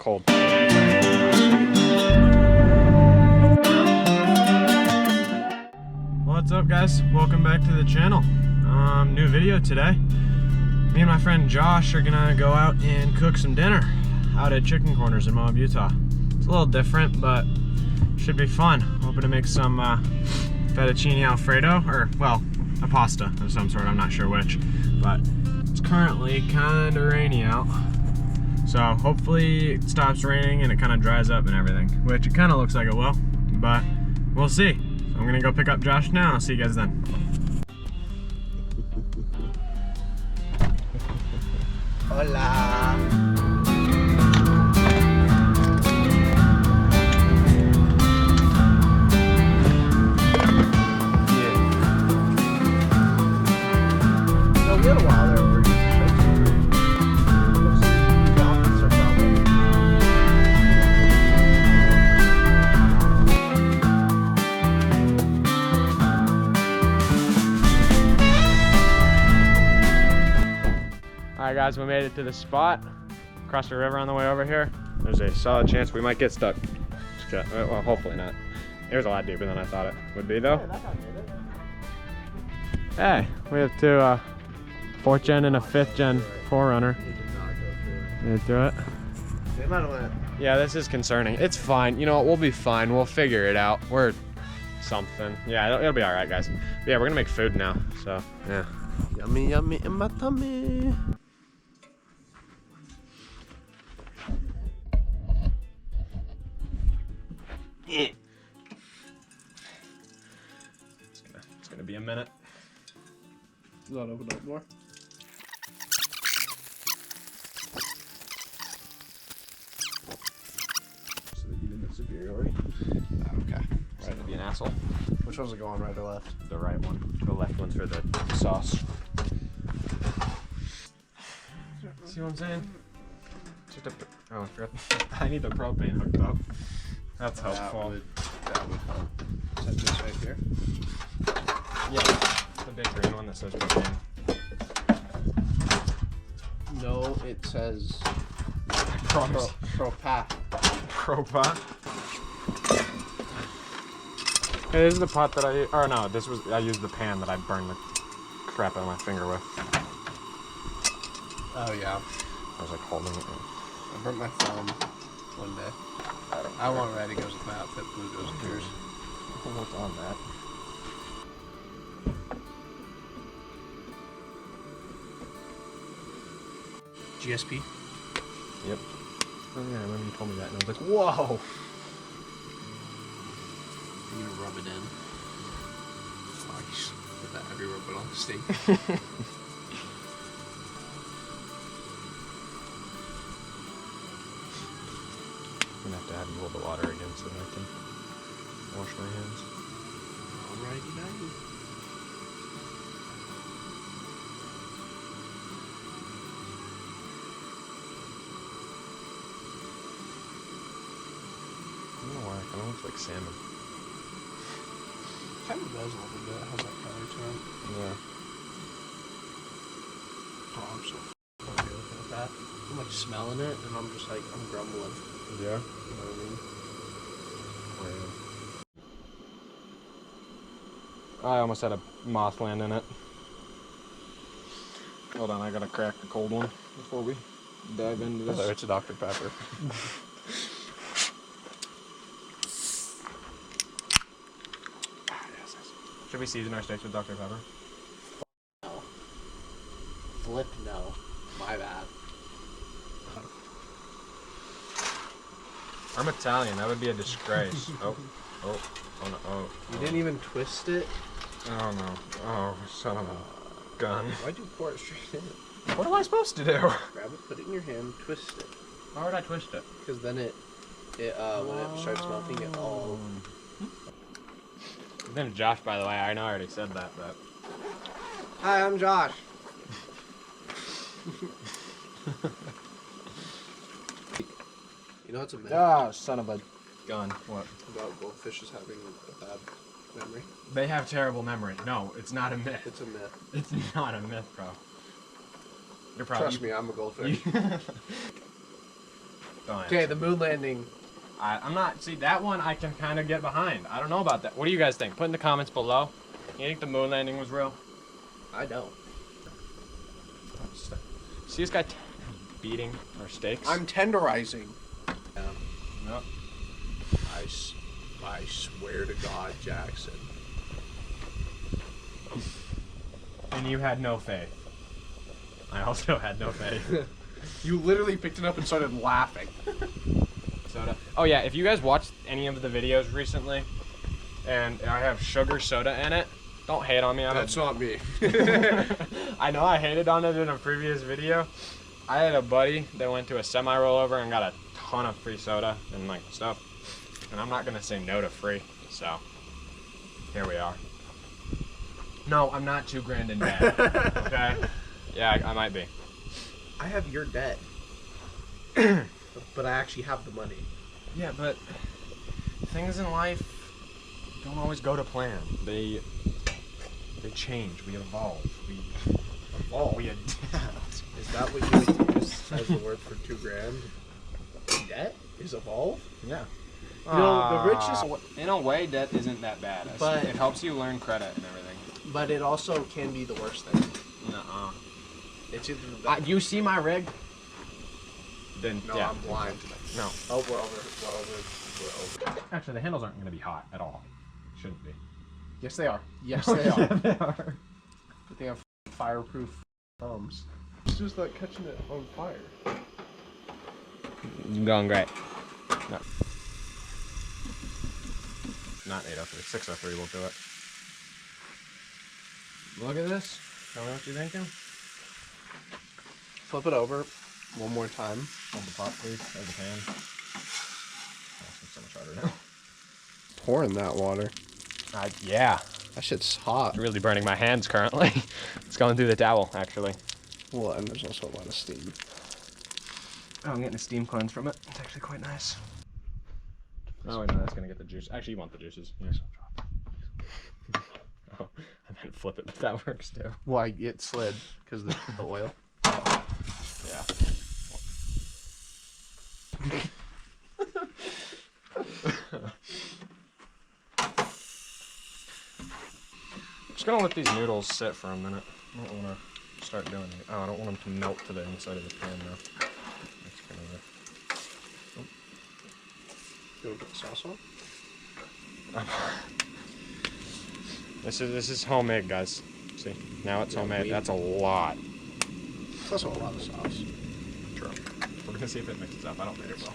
cold. What's up, guys? Welcome back to the channel. New video today. Me and my friend Josh are gonna go out and cook some dinner out at Chicken Corners in Moab, Utah. It's a little different, but should be fun. Hoping to make some fettuccine alfredo, or well, a pasta of some sort. I'm not sure which, but it's currently kind of rainy out. So hopefully it stops raining and it kind of dries up and everything, which it kind of looks like it will, but we'll see. So I'm gonna go pick up Josh now and I'll see you guys then. Hola. No, we had a while there where you Alright guys, we made it to the spot. Across the river on the way over here. There's a solid chance we might get stuck. Well, hopefully not. It was a lot deeper than I thought it would be though. Hey, we have two 4th gen and a 5th gen 4Runner. Made it through it. They might have went. Yeah, this is concerning. It's fine. You know what? We'll be fine. We'll figure it out. We're something. Yeah, it'll be alright, guys. But yeah, we're gonna make food now. So, yeah. Yummy, yummy in my tummy. It's gonna be a minute. Does that open up more? So that you didn't have superiority? Okay. Trying to be an asshole. Which one's it going, right or left? The right one. The left one's for the sauce. See what I'm saying? Oh, I forgot. I need the propane hooked up. That's helpful. That would help. Is that this right here? Yeah, the big green one that says propane. No, it says Promise. Propat. Propot. Hey, this is the pot that or no, I used the pan that I burned the crap out of my finger with. Oh yeah. I was like holding it. I burnt my thumb one day. I want red, it goes with my outfit, blue goes with yours. What's on that? GSP? Yep. Oh yeah, I remember you told me that and I was like, whoa! You gonna rub it in. Oh, you just put that heavy rub it on the steak. I'm gonna have to have you hold the water again so that I can wash my hands. Alrighty, nighty. I don't know why, it kind of looks like salmon. Kind of does a little bit. It has that color to it. Yeah. Oh, I'm so okay looking at that. I'm like smelling it, and I'm just like, I'm grumbling. Yeah? You know what I mean? I almost had a moth land in it. Hold on, I gotta crack the cold one before we dive into this. It's a Dr. Pepper. Should we season our steaks with Dr. Pepper? No. Flip no. My bad. I'm Italian, that would be a disgrace. Oh no, oh. You didn't even twist it? Oh no, oh, son of a gun. Why'd you pour it straight in? What am I supposed to do? Grab it, put it in your hand, twist it. Why would I twist it? Because then when it starts melting, it all... His name's Josh, by the way. I know I already said that, but... Hi, I'm Josh. You know what's a myth Ah, son of a gun. What? about goldfishes having a bad memory? They have terrible memory. No, it's not a myth. It's a myth. It's not a myth, bro. You're probably... Trust me, I'm a goldfish. Don't Okay, answer. the moon landing. I'm not. See, that one I can kind of get behind. I don't know about that. What do you guys think? Put in the comments below. You think the moon landing was real? I don't. See this guy beating our steaks? I'm tenderizing. No. I swear to God, Jackson. And you had no faith. I also had no faith. You literally picked it up and started laughing. Soda. Oh yeah, if you guys watched any of the videos recently, and I have sugar soda in it, don't hate on me. That's not me. I know I hated on it in a previous video. I had a buddy that went to a semi-rollover and got a ton of free soda and like stuff. And I'm not gonna say no to free, so here we are. No, I'm not $2,000 in debt. Okay? Yeah, I might be. I have your debt. But I actually have the money. Yeah, but things in life don't always go to plan. They change. We evolve. We evolve. We adapt. Is that what you would use as the word for $2,000? Debt is evolve? Yeah. You know, the richest. In a way, debt isn't that bad. But it helps you learn credit and everything. But it also can be the worst thing. Nuh-uh. It's either that. You see my rig? Then No, yeah. I'm blind. No. Oh, we're over. Actually, the handles aren't going to be hot at all. Shouldn't be. Yes, they are. Yes, they are. Yeah, they are. But they have fireproof thumbs. It's just like catching it on fire. Going great. No. Not 803, 603 will do it. Look at this. Tell me what you're thinking. Flip it over one more time. Hold the pot, please, or the pan. Oh, it's so much harder now. Pouring that water. Yeah. That shit's hot. It's really burning my hands currently. It's going through the towel, actually. Well, and there's also a lot of steam. Oh, I'm getting a steam cleanse from it. It's actually quite nice. Oh, wait, no, that's going to get the juice. Actually, you want the juices. Yes. Oh, I meant flip it, but that works too. Why it slid? Because of the oil? Yeah. Just gonna let these noodles sit for a minute. I don't want to start doing it. Oh, I don't want them to melt to the inside of the pan now. That's kind of You want to put the sauce on? This is homemade, guys. See, now it's homemade. That's a lot. It's also a lot of sauce. True. We're gonna see if it mixes up. I don't think it will.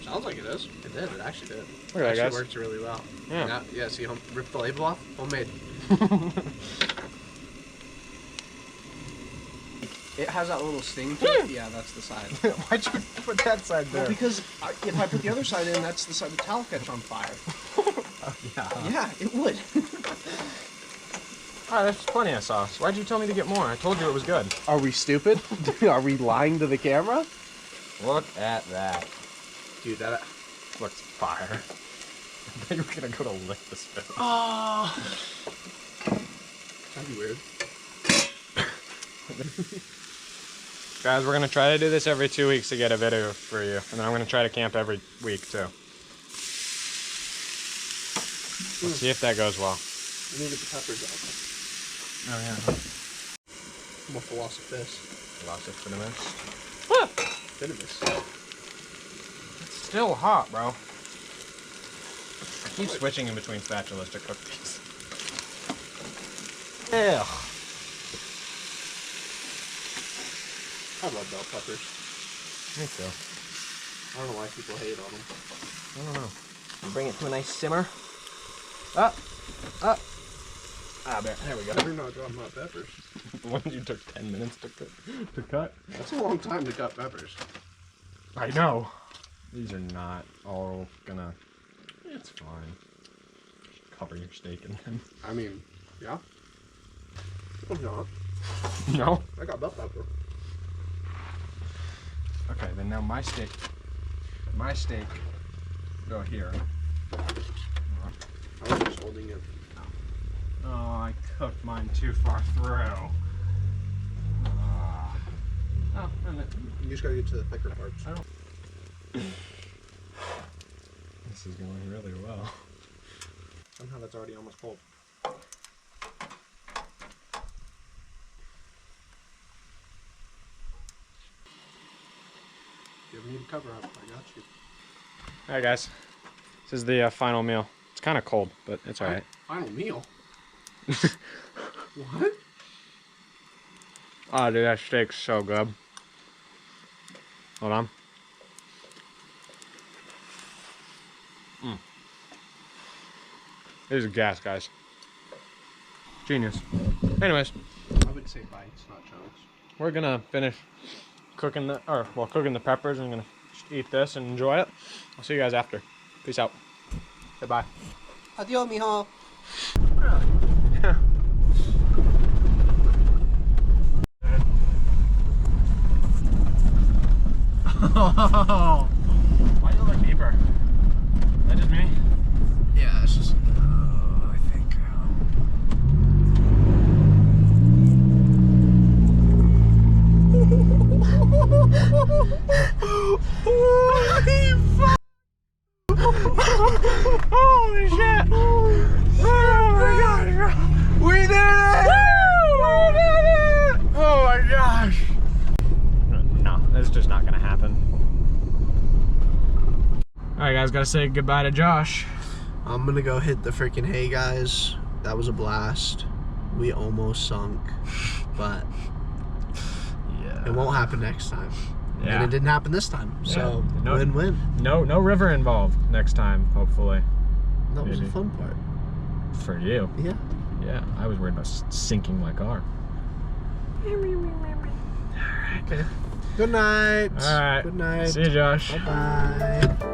Sounds like it is. It did. It actually did. Look at that, guys. It works really well. Yeah. Yeah. See, rip the label off. Homemade. It has that little sting to it. Yeah, that's the side. Why'd you put that side there? Well, because if I put the other side in, that's the side the towel catch on fire. Oh, yeah. Yeah, it would. Alright, that's plenty of sauce. Why'd you tell me to get more? I told you it was good. Are we stupid? Are we lying to the camera? Look at that. Dude, that Looks fire. I thought you were gonna go to lick the spoon. Oh. That'd be weird. Guys, we're gonna try to do this every 2 weeks to get a video for you. And then I'm gonna try to camp every week too. Let's see if that goes well. We need to get the peppers out. Oh yeah. More philosophists. Lots of cinnamons. Venomous. It's still hot, bro. I keep switching in between spatulas to cook these. Ugh. I love bell peppers. Me too. I don't know why people hate on them. I don't know. Bring it to a nice simmer. Up. Up. Ah, there we go. Better not drop my peppers. The ones you took 10 minutes to cut. That's a long time to cut peppers. I know. These are not all gonna... It's fine. Cover your steak in them. I mean, yeah. I'm not. No? I got bell pepper. Okay, then now my steak go here. I was just holding it. Oh, I cooked mine too far through. Oh, and You just gotta get to the thicker parts. I don't... This is going really well. Somehow that's already almost cold. If you ever need a cover up, I got you. Alright guys, this is the final meal. It's kind of cold, but it's alright. Final meal? What? Oh dude, that steak's so good. Hold on. This is gas, guys. Genius. Anyways, I would say bites, not chunks. we're gonna finish cooking cooking the peppers. I'm gonna just eat this and enjoy it. I'll see you guys after. Peace out. Goodbye. Adios, mijo. Yeah. Why do you look deeper? Is that just me? Yeah, it's just. I think. Holy shit! Oh my gosh! We did it! We did it! Oh my gosh! No, that's just not gonna happen. Alright guys, gotta say goodbye to Josh. I'm gonna go hit the freaking hay, guys. That was a blast. We almost sunk, but Yeah. it won't happen next time. Yeah. And it didn't happen this time. So No- win-win. No river involved next time, hopefully. That was the Maybe. fun part. For you. Yeah. Yeah, I was worried about sinking my car. Okay. Good night. Alright. Good night. See you, Josh. Bye-bye.